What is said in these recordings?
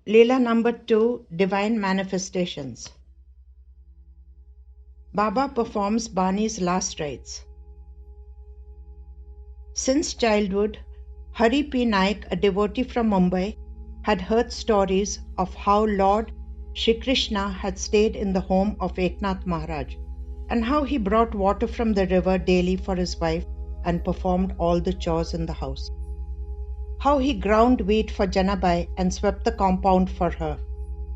Leela number 2, Divine Manifestations. Baba performs Bani's last rites. Since childhood, Hari P. Naik, a devotee from Mumbai, had heard stories of how Lord Shri Krishna had stayed in the home of Eknath Maharaj, and how he brought water from the river daily for his wife and performed all the chores in the house. How he ground wheat for Janabai and swept the compound for her.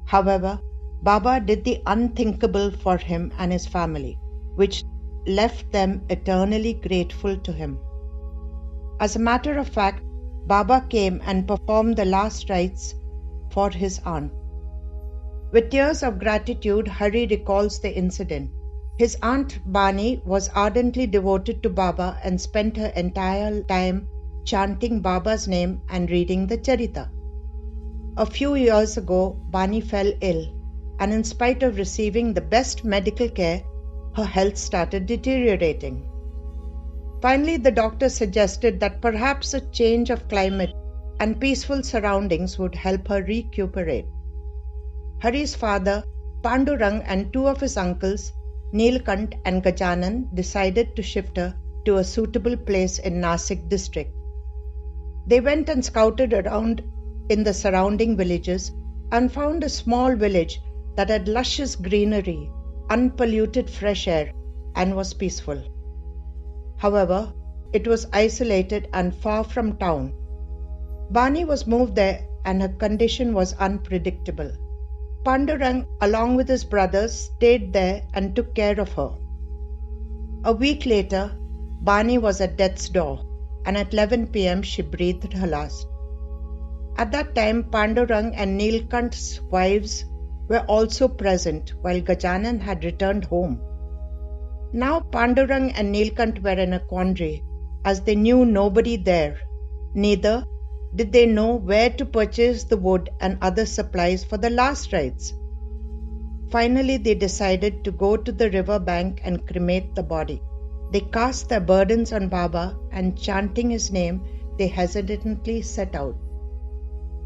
However, Baba did the unthinkable for him and his family, which left them eternally grateful to him. As a matter of fact, Baba came and performed the last rites for his aunt. With tears of gratitude, Hari recalls the incident. His aunt Bani was ardently devoted to Baba and spent her entire time chanting Baba's name and reading the Charita. A few years ago, Bani fell ill, and in spite of receiving the best medical care, her health started deteriorating. Finally, the doctor suggested that perhaps a change of climate and peaceful surroundings would help her recuperate. Hari's father, Pandurang, and two of his uncles, Neelkant and Gajanan, decided to shift her to a suitable place in Nasik district. They went and scouted around in the surrounding villages and found a small village that had luscious greenery, unpolluted fresh air, and was peaceful. However, it was isolated and far from town. Bani was moved there and her condition was unpredictable. Pandurang, along with his brothers, stayed there and took care of her. A week later, Bani was at death's door, and at 11 p.m. she breathed her last. At that time, Pandurang and Neelkant's wives were also present, while Gajanan had returned home. Now Pandurang and Neelkant were in a quandary, as they knew nobody there. Neither did they know where to purchase the wood and other supplies for the last rites. Finally, they decided to go to the river bank and cremate the body. They cast their burdens on Baba and, chanting his name, they hesitantly set out.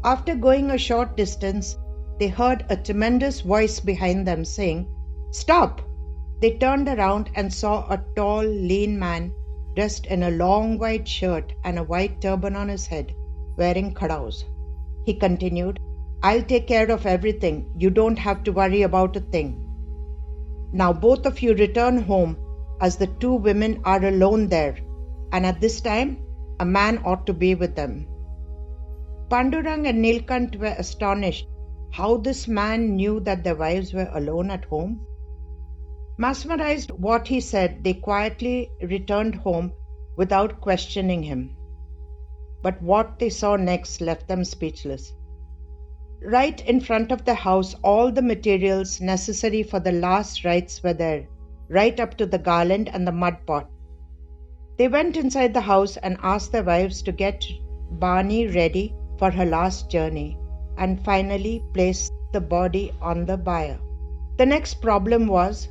After going a short distance, they heard a tremendous voice behind them saying, "Stop!" They turned around and saw a tall, lean man dressed in a long white shirt and a white turban on his head, wearing khadaus. He continued, "I'll take care of everything. You don't have to worry about a thing. Now both of you return home, as the two women are alone there, and at this time, a man ought to be with them." Pandurang and Neelkant were astonished how this man knew that their wives were alone at home. Mesmerized what he said, they quietly returned home without questioning him. But what they saw next left them speechless. Right in front of the house, all the materials necessary for the last rites were there, right up to the garland and the mud pot. They went inside the house and asked their wives to get Bani ready for her last journey, and finally placed the body on the bier. The next problem was,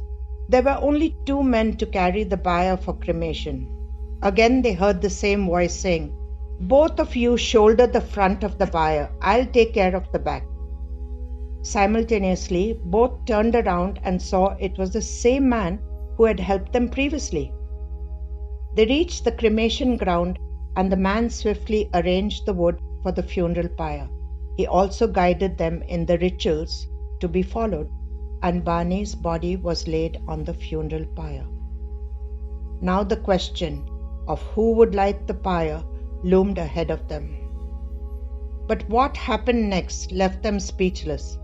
there were only two men to carry the bier for cremation. Again they heard the same voice saying, "Both of you shoulder the front of the bier. I'll take care of the back." Simultaneously, both turned around and saw it was the same man who had helped them previously. They reached the cremation ground, and the man swiftly arranged the wood for the funeral pyre. He also guided them in the rituals to be followed, and Bani's body was laid on the funeral pyre. Now the question of who would light the pyre loomed ahead of them. But what happened next left them speechless.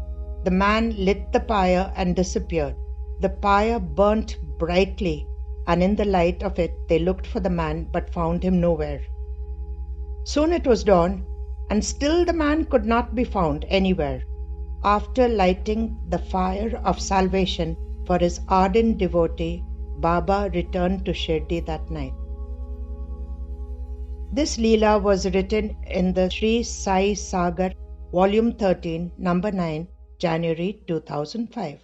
The man lit the pyre and disappeared. The pyre burnt brightly, and in the light of it they looked for the man but found him nowhere. Soon it was dawn, and still the man could not be found anywhere. After lighting the fire of salvation for his ardent devotee, Baba returned to Shirdi that night. This Leela was written in the Sri Sai Sagar, Volume 13, Number 9, January 2005.